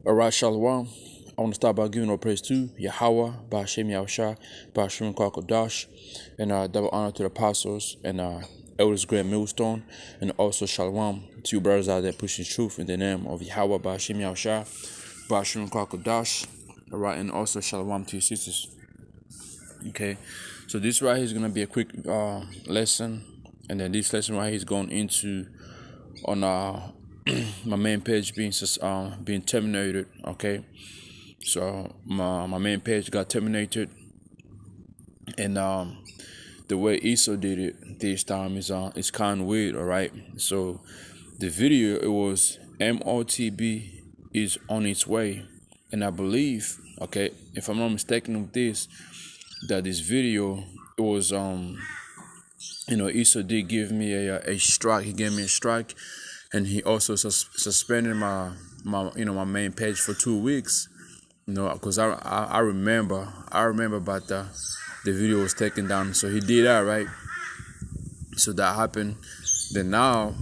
Alright, Shalom. I want to start by giving all praise to Yahweh, Ba'ashem Yahushua, Ba'ashem Kwakadash, and double honor to the apostles and elders, great millstone, and also Shalom to you brothers out there pushing truth in the name of Yahweh, Ba'ashem Yahushua, Ba'ashem Kwakadash. Alright, and also Shalom to your sisters. Okay, so this right here is going to be a quick lesson, and then this lesson right here is going into on my main page being terminated. Okay, so my main page got terminated, and the way Esau did it this time is kind of weird. All right, so the video, it was MOTB is on its way, and I believe, okay, if I'm not mistaken with this, that this video, it was Esau did give me a strike. He gave me a strike, and he also suspended my main page for 2 weeks. Because I remember about the video was taken down. So he did that, right? So that happened. Then now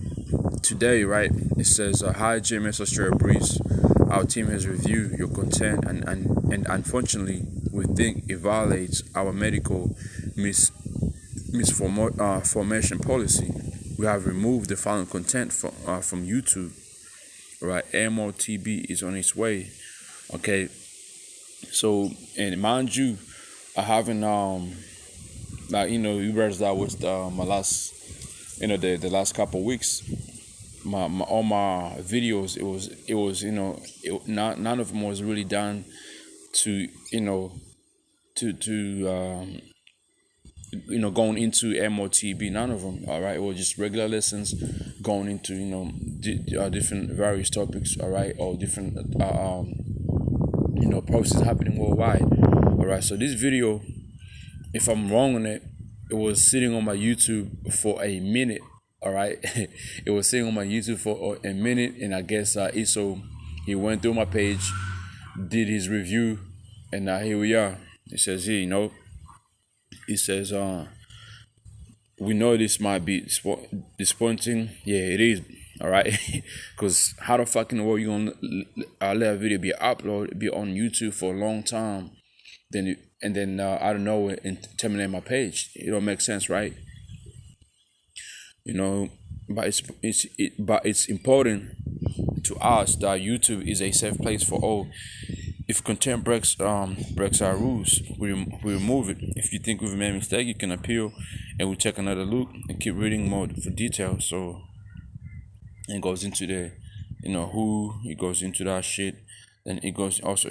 today, right? It says, "Hi, Amos Breeze. Our team has reviewed your content, and unfortunately, we think it violates our medical misformation policy. We have removed the following content from YouTube." Right, MOTB is on its way. Okay, so, and mind you, I haven't you guys, that was my last, the last couple of weeks. My all my videos, it was none of them was really done to going into MOTB, none of them. All right, it was just regular lessons going into different various topics. All right, or different processes happening worldwide. All right, so this video, if I'm wrong on it, it was sitting on my YouTube for a minute. All right, it was sitting on my YouTube for a minute, and I guess Esau, he went through my page, did his review, and now here we are. It says here, it says, we know this might be disappointing. Yeah, it is. All right, because how the fuck in the world you gonna let a video be uploaded, be on YouTube for a long time, then I don't know, and terminate my page? It don't make sense, right? But it's important to us that YouTube is a safe place for all. If content breaks our rules, we remove it. If you think we've made a mistake, you can appeal, and we'll take another look and keep reading more for details. So it goes into the who, it goes into that shit, then it goes also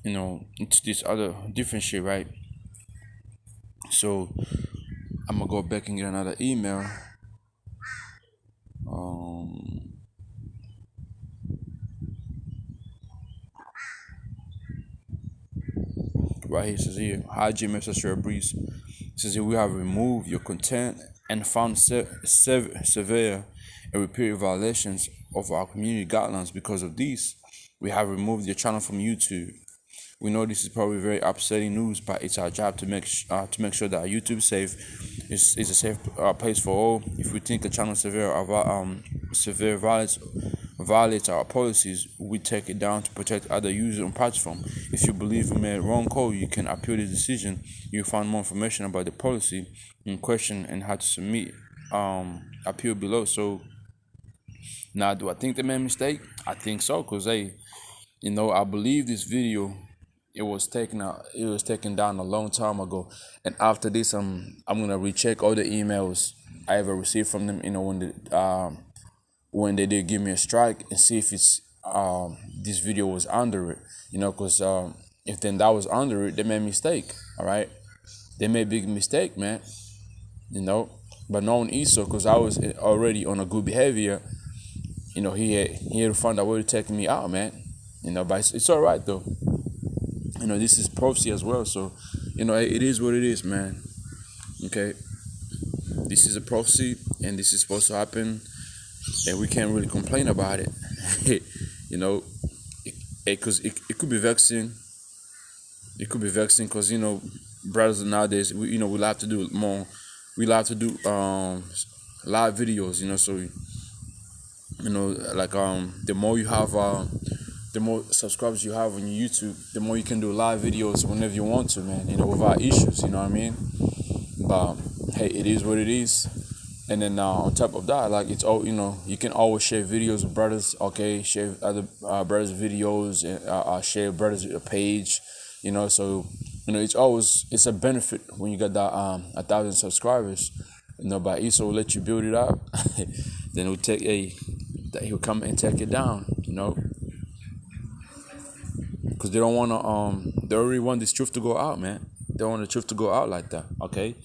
into this other different shit, right? So I'm gonna go back and get another email. Right here, it says here, "Hi, Amos Breeze. It says here, we have removed your content and found severe and repeated violations of our community guidelines. Because of these, we have removed your channel from YouTube. We know this is probably very upsetting news, but it's our job to make sure that YouTube is a safe place for all. If we think a channel severe violates our policies, we take it down to protect other users on platform. If you believe we made a wrong call, you can appeal the decision. You'll find more information about the policy in question and how to submit appeal below." So now, do I think they made a mistake? I think so, because I believe this video, it was taken down a long time ago. And after this, I'm gonna recheck all the emails I ever received from them, when they did give me a strike, and see if it's this video was under it, because if then that was under it, they made a mistake. All right, they made a big mistake, man. But knowing Esau, because I was already on a good behavior, he had to find a way to take me out, man. But it's all right though. This is prophecy as well, so it is what it is, man. Okay, this is a prophecy, and this is supposed to happen, and we can't really complain about it. Because it could be vexing. It could be vexing because brothers nowadays, we like to do more. We like to do live videos, so Like the more you have the more subscribers you have on your YouTube, the more you can do live videos whenever you want to, man, without issues, you know what I mean? But hey, it is what it is. And then on top of that, like it's all, you can always share videos with brothers, okay? Share other brothers' videos, and share brothers' page, so it's a benefit when you got that 1,000 subscribers, but Esau will let you build it up. Then he'll come and take it down, because they don't want to they already want this truth to go out, man. They want the truth to go out like that, okay?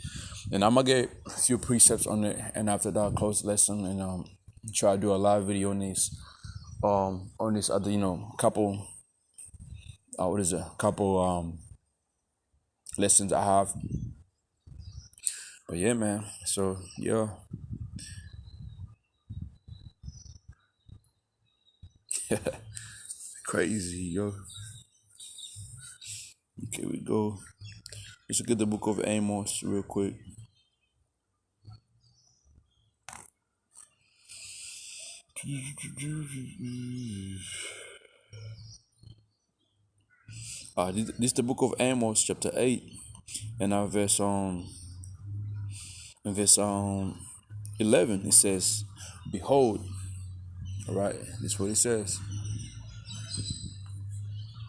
And I'm gonna get a few precepts on it, and after that, I'll close the lesson and try to do a live video on this other, couple couple lessons I have. But yeah, man. So yeah. Crazy, yo. Okay, we go. Let's look at the book of Amos real quick. This is the book of Amos, chapter 8, and verse 11. It says, "Behold," all right. This is what it says. It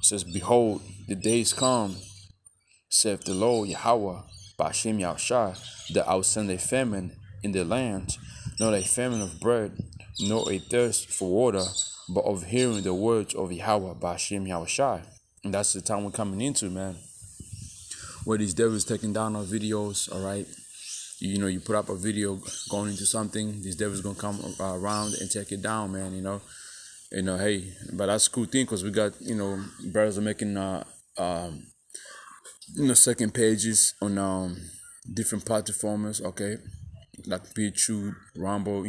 says, "Behold, the days come, saith the Lord Yahweh, Ba'ashem Yahushua, that I will send a famine in the land, not a famine of bread, nor a thirst for water, but of hearing the words of Yahweh, Ba'ashem Yahushua." And that's the time we're coming into, man, where these devils taking down our videos, all right? You put up a video going into something, these devils gonna come around and take it down, man, hey, but that's a cool thing, because we got, brothers are making second pages on different platforms, okay, like BitChute, Rumble,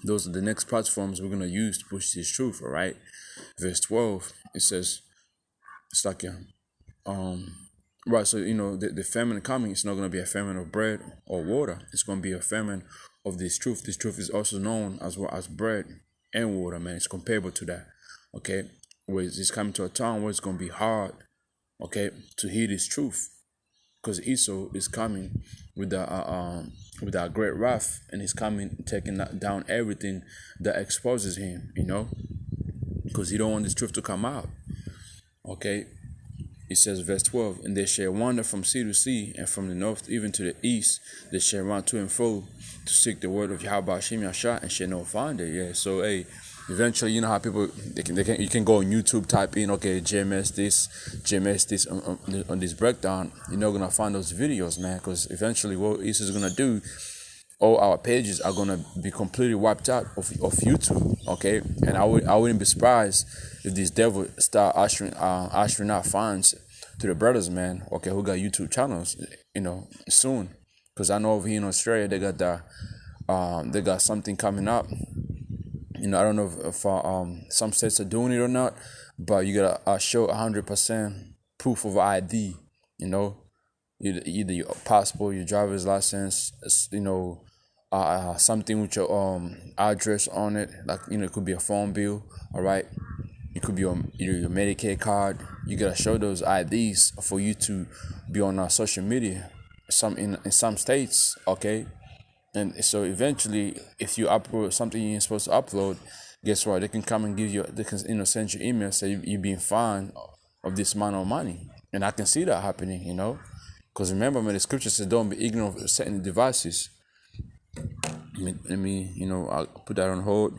those are the next platforms we're gonna use to push this truth, all right? Verse 12, it says, it's like right, so the famine coming, it's not gonna be a famine of bread or water, it's gonna be a famine of this truth. This truth is also known as well as bread and water, man. It's comparable to that, okay? Where it's coming to a time where it's gonna be hard, okay, to hear this truth, because Esau is coming with that great wrath, and he's coming taking down everything that exposes him, because he don't want this truth to come out, okay? It says, verse 12, "And they shall wander from sea to sea, and from the north even to the east. They shall run to and fro to seek the word of Yahweh Hashem Yahshua, and shall not find it." Yeah. So hey, eventually, you know how people you can go on YouTube, type in, okay, JMS this on this breakdown. You're not gonna find those videos, man, because eventually what Esau is gonna do, all our pages are gonna be completely wiped out of YouTube, okay? And I wouldn't be surprised if these devils start ushering out fines to the brothers, man, okay, who got YouTube channels, soon, because I know over here in Australia they got something coming up. I don't know if some states are doing it or not, but you gotta show 100% proof of ID. Either your passport, your driver's license, something with your address on it, like it could be a phone bill, all right. It could be your Medicaid card. You gotta show those IDs for you to be on social media. In some states, okay. And so eventually, if you upload something you ain't supposed to upload, guess what? They can come and they can send you email, say you're being fined of this amount of money, and I can see that happening, because remember, man, the scripture says, "Don't be ignorant of certain devices." Let me, I'll put that on hold.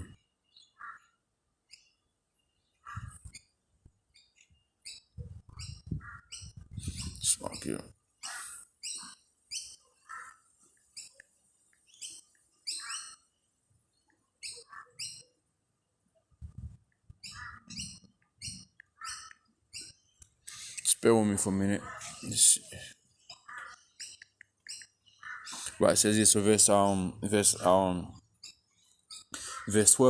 Fuck you. Bear with me for a minute. Right, it says this. So verse 12,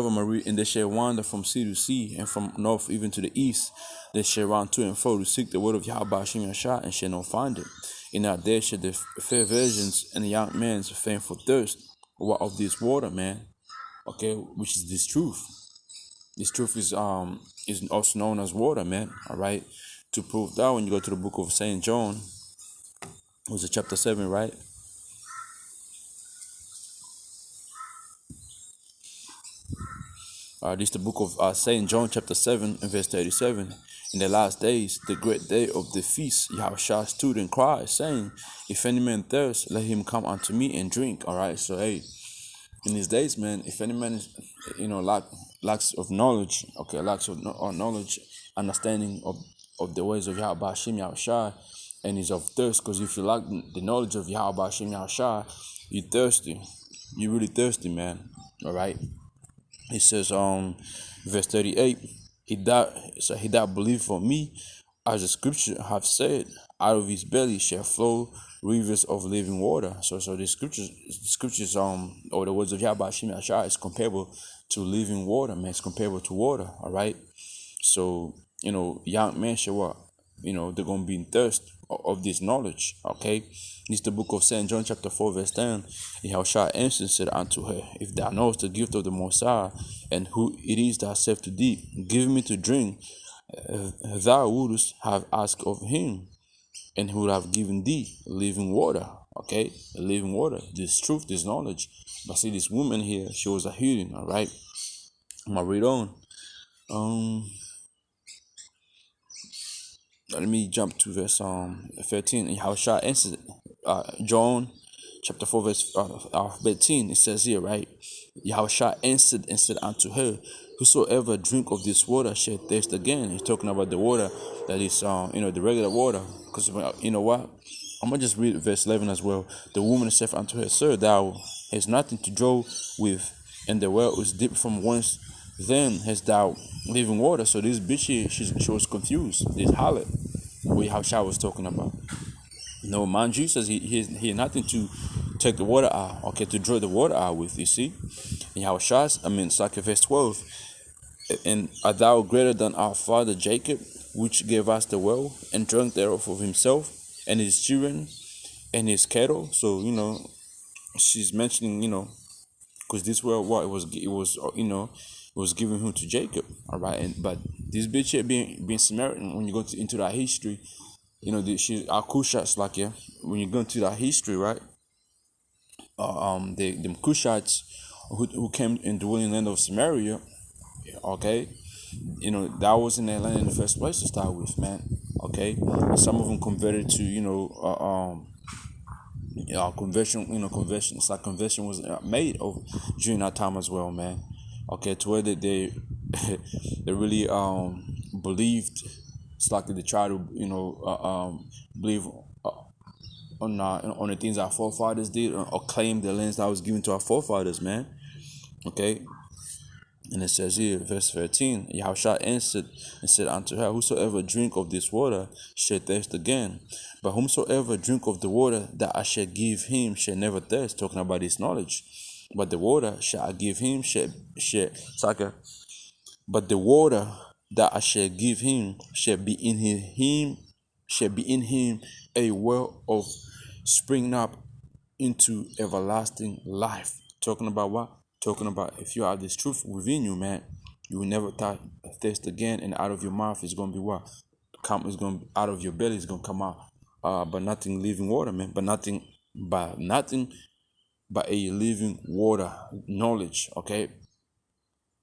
I'm gonna read. "And they shall wander from sea to sea, and from north even to the east. They shall run to and fro to seek the word of Yahweh Hashem Yahshua, and shall not find it. And out there shall the fair virgins and the young men faint for thirst of this water, man." okay, which is this truth. This truth is also known as water, man. All right. To prove that, when you go to the book of Saint John, was it chapter 7, right? This is the book of Saint John, chapter 7, and verse 37. In the last days, the great day of the feast, Yahushua stood and cried, saying, "If any man thirst, let him come unto me and drink." All right. So hey, in these days, man, if any man is, lacks of knowledge, okay, lacks of knowledge, understanding of the ways of Yahweh Hashem Yahushua, and is of thirst, because if you lack the knowledge of Yahweh Hashem Yahushua, you thirsty, you really thirsty, man. All right. It says, verse 38, he that believe for me, as the scripture have said, out of his belly shall flow rivers of living water. So the scriptures, or the words of Yahweh Hashem Yahshua is comparable to living water, man. It's comparable to water, all right? So, young men shall what? They're going to be in thirst of this knowledge, okay? This is the book of St. John chapter 4 verse 10. Yahushua answered said unto her, If thou knowest the gift of the Messiah, and who it is that saith to thee, Give me to drink, thou wouldst have asked of him, and he would have given thee living water, okay? Living water, this truth, this knowledge. But see, this woman here, she was a healing, all right? I'm going to read on. Let me jump to verse 13. Yahushua answered, John chapter 4 verse 13. It says here, right? Yahushua answered and said unto her, Whosoever drink of this water shall thirst again. He's talking about the water that is, the regular water. Because you know what? I'm gonna just read verse 11 as well. The woman said unto her, Sir, thou hast nothing to draw with, and the well is deep. From whence then hast thou living water? So this bitch here, she was confused. This harlot, what Yahushua was talking about. No, man, Jesus, he had nothing to take the water out, okay, to draw the water out with, you see. And Yahushua, it's like verse 12. And art thou greater than our father Jacob, which gave us the well, and drank thereof of himself, and his children, and his cattle? So, she's mentioning, because this well, what it was given him to Jacob, all right. But this bitch here being Samaritan, when you go into that history, she's our Kushites, like, yeah. When you go into that history, right? Them Kushites who came in the dwelling land of Samaria, okay. That was in their land in the first place to start with, man. Okay, and some of them converted to conversion. It's like conversion was made over during that time as well, man. Okay, to where they they really believed. It's like they try to believe on the things our forefathers did, or claim the lands that was given to our forefathers, man. Okay. And it says here, verse 13, Yahushua answered and said unto her, Whosoever drink of this water shall thirst again. But whomsoever drink of the water that I shall give him shall never thirst. Talking about this knowledge. But the water shall I give him but the water that I shall give him shall be in him a well of springing up into everlasting life. Talking about what? Talking about if you have this truth within you, man, you will never thirst again, and out of your mouth is gonna be what? Out of your belly is gonna come out. But nothing living water, man. But nothing but a living water knowledge. Okay.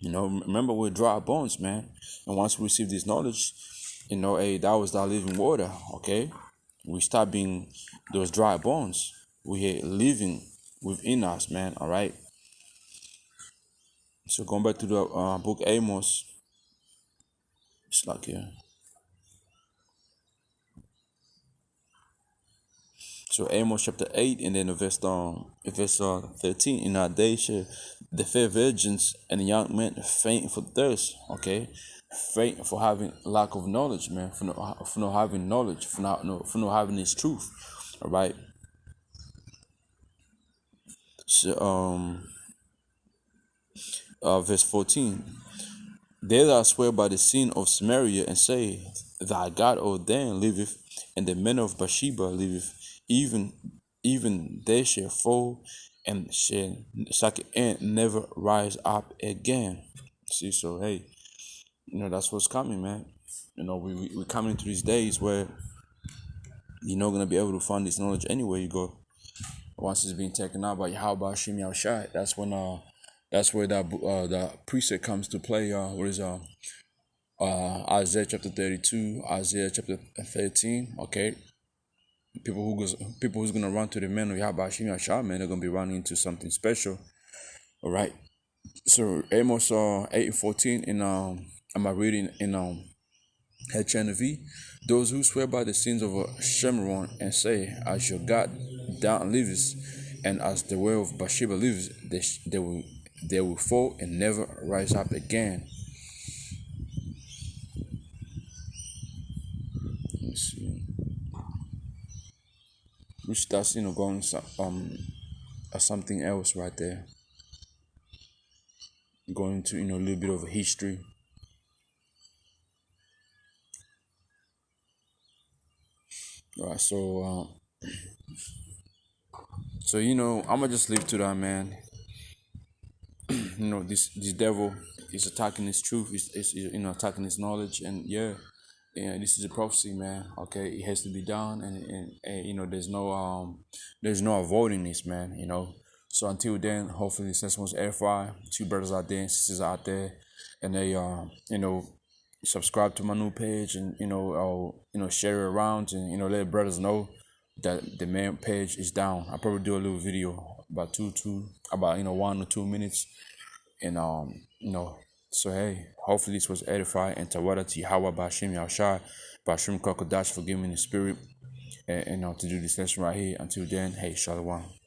Remember, we're dry bones, man. And once we receive this knowledge, that was our living water. Okay. We stop being those dry bones. We are living within us, man. All right. So going back to the book Amos, it's like here. So Amos chapter 8, and then verse 13. In our day shall the fair virgins and the young men faint for thirst. Okay, faint for having lack of knowledge, man. For not having knowledge, for not having this truth. All right. So verse 14. There thou swear by the sin of Samaria, and say, Thy God, O Dan, liveth, and the men of Bathsheba liveth, even they shall fall, and shit, so I can and never rise up again. See, so hey, that's what's coming, man. We're coming into these days where you're not gonna be able to find this knowledge anywhere you go. Once it's being taken out by Yahweh Shim Yahushai, that's where the precept comes to play. What is Isaiah chapter 32, Isaiah chapter 13. Okay, people who's gonna run to the man of Yahweh Shim Yahushai, man, they're gonna be running into something special. All right. So Amos 8:14 in am I reading in HNV? Those who swear by the sins of Shemron and say, as your God down lives, and as the way of Bathsheba lives, they will fall and never rise up again. Let's see. Which that's going something else right there. Going to a little bit of a history. All right, so I'ma just leave to that, man. This devil is attacking his truth, is attacking his knowledge, and this is a prophecy, man. Okay, it has to be done, and there's no avoiding this, man. So until then, hopefully this was edify. Two brothers out there and sisters out there, and they subscribe to my new page, and share it around, and let brothers know that the main page is down. I'll probably do a little video about 1 or 2 minutes, and so hey, hopefully this was edifying, and Tawada to Yahweh Bashim Yahushai, Bashim Kokodash for giving me the spirit and to do this lesson right here. Until then, hey, Shalom.